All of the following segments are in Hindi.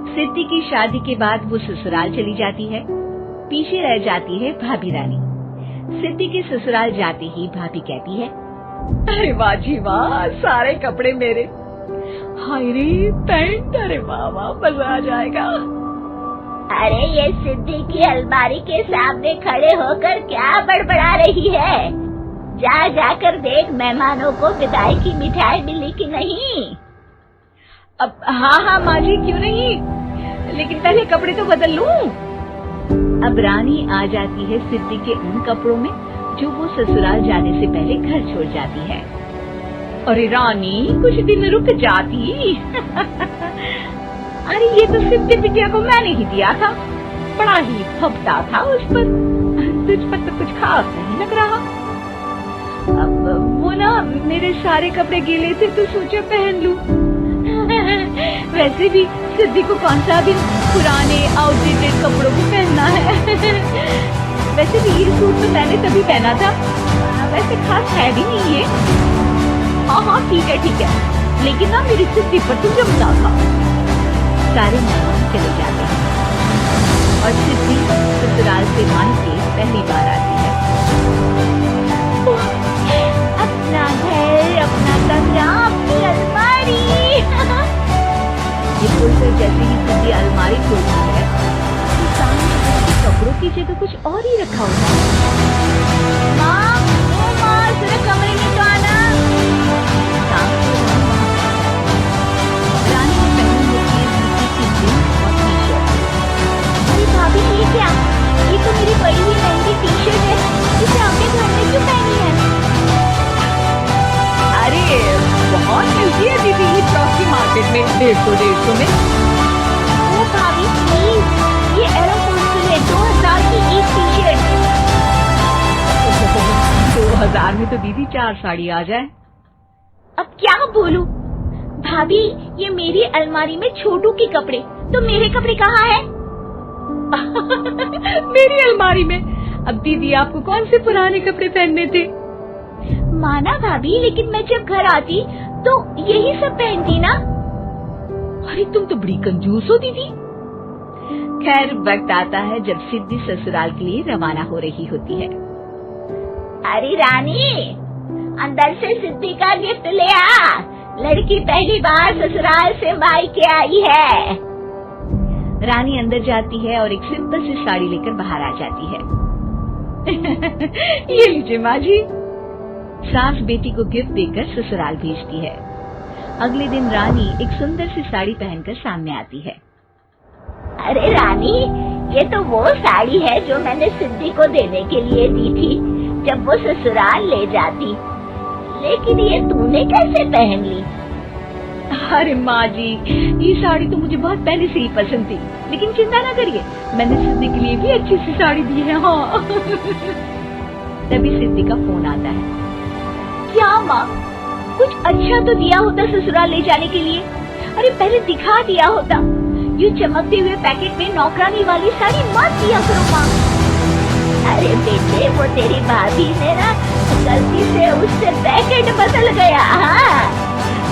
सिद्धि की शादी के बाद वो ससुराल चली जाती है। पीछे रह जाती है भाभी रानी। सिद्धि के ससुराल जाते ही भाभी कहती है, अरे वाह जी वाह, सारे कपड़े मेरे। हाय रे पैंट, अरे वाह वाह, मजा आ जाएगा। अरे ये सिद्धि की अलमारी के सामने खड़े होकर क्या बड़बड़ा रही है? जाकर देख मेहमानों को विदाई की मिठाई मिली कि नहीं। अब हाँ माँ जी, क्यों नहीं, लेकिन पहले कपड़े तो बदल लूं। अब रानी आ जाती है सिद्धि के उन कपड़ों में जो वो ससुराल जाने से पहले घर छोड़ जाती है। अरे रानी, कुछ दिन रुक जाती। अरे ये तो सिद्धि बिटिया को मैंने ही दिया था, बड़ा ही फपटा था उस पर। तुझ पर तो कुछ खास नहीं लग रहा। अब वो ना मेरे सारे कपड़े गीले थे तो सोचा पहन लूं। वैसे भी सिद्धि को कौन सा भी पुराने आउटडेटेड कपड़ों को पहनना है। वैसे भी ये सूट तो मैंने तभी पहना था, वैसे खास है भी नहीं ये। हाँ ठीक है, लेकिन ना मेरी सिद्धि पर तो जमता था। सारे मेहमान चले जाते हैं और सिद्धि ससुराल से मान के पहली बार आती है। अपना घर, अपना कमरा, अपनी अलमारी। ये बोलकर जैसे ही सिद्धि अलमारी खोलती है तो सामने उसके कपड़ों की जगह कुछ और ही रखा होता है। माँ, जरा कमरे में तो आना। रानी ने पहनी होती है सिद्धि की जीन्स और टी-शर्ट। अरे भाभी, ये क्या? ये तो मेरी बड़ी ही महंगी टी-शर्ट है, इसे आपने घर में क्यों पहनी है? अरे बहुत मिलती है दीदी चौक की मार्केट में, 150 में। ओ भाभी प्लीज, ये एरोफोन है, 2000 की एक टी-शर्ट। 2000 में तो दीदी 4 साड़ी आ जाए। अब क्या बोलूं? भाभी, ये मेरी अलमारी में छोटू के कपड़े, तो मेरे कपड़े कहाँ हैं? मेरी अलमारी में? अब दीदी आपको कौन से पुराने कपड़े पहनने थे? माना भाभी, लेकिन मैं जब घर आती तो यही सब पहनती ना। अरे तुम तो बड़ी कंजूस हो दीदी। खैर, वक्त आता है जब सिद्धि ससुराल के लिए रवाना हो रही होती है। अरे रानी, अंदर से सिद्धि का गिफ्ट ले आ। लड़की पहली बार ससुराल से मायके आई है। रानी अंदर जाती है और एक सिंपल सी साड़ी लेकर बाहर आ जाती है। ये लीजिए माँ जी। सास बेटी को गिफ्ट देकर ससुराल भेजती है। अगले दिन रानी एक सुंदर सी साड़ी पहनकर सामने आती है। अरे रानी, ये तो वो साड़ी है जो मैंने सिद्धि को देने के लिए दी थी जब वो ससुराल ले जाती, लेकिन ये तूने कैसे पहन ली? अरे माँ जी, ये साड़ी तो मुझे बहुत पहले से ही पसंद थी, लेकिन चिंता न करिए, मैंने सिद्धि के लिए भी अच्छी सी साड़ी दी है। हाँ। तभी सिद्धि का फोन आता है। क्या माँ, कुछ अच्छा तो दिया होता ससुराल ले जाने के लिए। अरे पहले दिखा दिया होता। यूँ चमकते हुए पैकेट में नौकरानी वाली साड़ी मत दिया करो माँ। अरे बेटे, वो तेरी भाभी ने ना गलती से उससे पैकेट बदल गया। हाँ,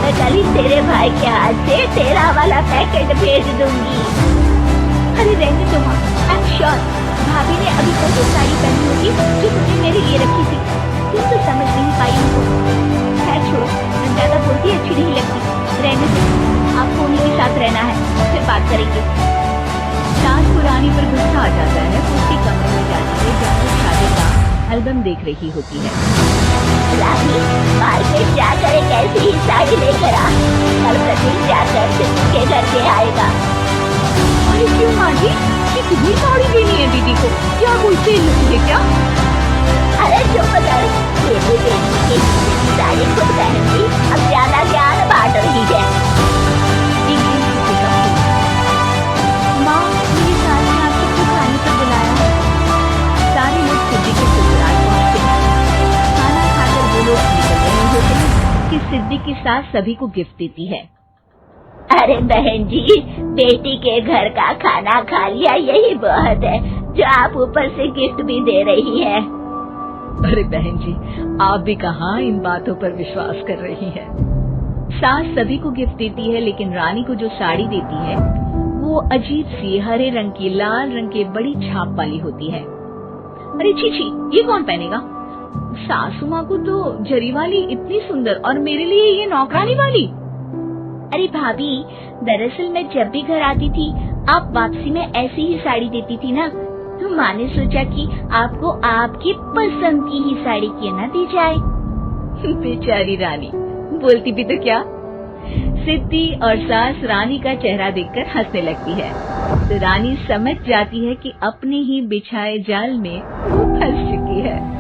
मैं कल ही तेरे भाई के हाथ से तेरा वाला पैकेट भेज दूंगी। अरे रहने दो माँ, आई एम श्योर भाभी ने अभी कोई साड़ी पहनी होगी जो तुमने मेरे लिए रखी थी, तुम तो समझ नहीं पाई उनको। खैर छोड़ो, ज्यादा बोलती अच्छी नहीं लगती, रहने दो। आपको उन्हीं के साथ रहना है, फिर बात करेंगे। सास को रानी पर गुस्सा आ जाता है। उसके कमरे में जाती है जहाँ वो शादी का एल्बम देख रही होती है। रानी, मार्केट जाकर एक ऐसी ही साड़ी लेकर आ, कल प्रतीक जाकर सिद्धि के घर पे आएगा। अरे क्यों माँ जी, कितनी साड़ी देनी है दीदी को? क्या कोई सेल है क्या? अरे चुप कर, मेरी बेटी की साड़ी खुद पहनती, अब ज्यादा ज्ञान बांट रही है। एक दिन सिद्धि का फोन। माँ, मेरी सास ने आप सबको खाने पर बुलाया है। सारे लोग सिद्धि के ससुराल पहुँचते हैं। खाना खाकर वो लोग निकल रहे होते हैं कि सिद्धि की सास सभी को गिफ्ट देती है। अरे बहन जी, बेटी के घर का खाना खा लिया, यही बहुत है जो आप ऊपर से गिफ्ट भी दे रही है। अरे बहन जी, आप भी कहाँ इन बातों पर विश्वास कर रही हैं? सास सभी को गिफ्ट देती है, लेकिन रानी को जो साड़ी देती है वो अजीब सी हरे रंग की लाल रंग के बड़ी छाप वाली होती है। अरे छी, ये कौन पहनेगा? सासू माँ को तो जरी वाली इतनी सुंदर और मेरे लिए ये नौकरानी वाली। अरे भाभी, दरअसल मैं जब भी घर आती थी आप वापसी में ऐसी ही साड़ी देती थी ना, तो माँ ने सोचा कि आपको आपकी पसंद की ही साड़ी क्यों न दी जाए। बेचारी रानी, बोलती भी तो क्या। सिद्धि और सास रानी का चेहरा देखकर हंसने लगती है, तो रानी समझ जाती है कि अपने ही बिछाए जाल में वो फंस चुकी है।